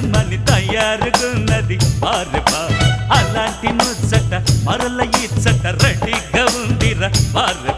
రమ్మని తయారుగున్నది బారెబా అలాంటి ముచ్చట మరల ఇచ్చట రెడీగా ఉందిరా బారె